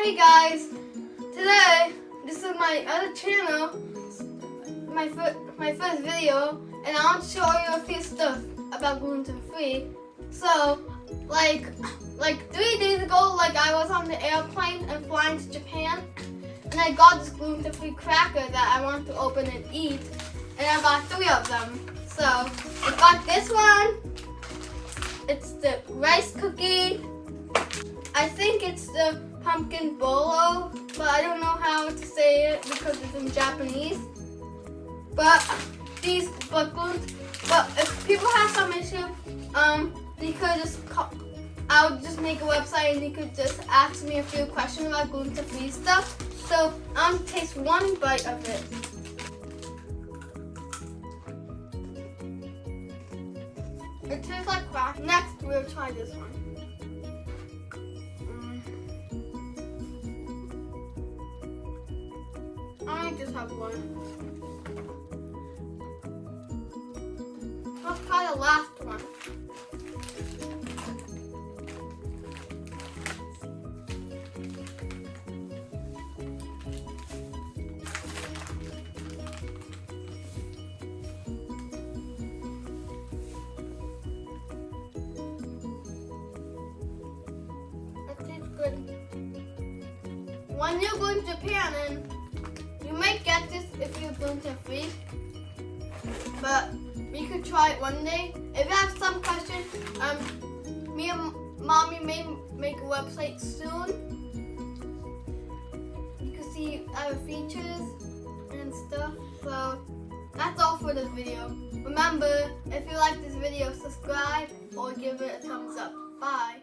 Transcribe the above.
Hey guys, today this is my other channel, my first video, and I want to show you a few stuff about gluten free. So, like 3 days ago, I was on the airplane and flying to Japan, and I got this gluten free cracker that I want to open and eat, and I got 3 of them. So I got this one. It's the rice cookie. I think it's the pumpkin bolo, but I don't know how to say it because it's in Japanese. But if people have some issue, you could I would just make a website and you could just ask me a few questions about gluten-free stuff. So I'm gonna taste one bite of it. It tastes like crack. Next, we'll try this one. I might just have one. Let's try the last one. It tastes good. When you go to Japan, and you might get this if you're gluten free, but you could try it one day. If you have some questions, me and Mommy may make a website soon. You can see our features and stuff. So that's all for this video. Remember, if you like this video, subscribe or give it a thumbs up. Bye.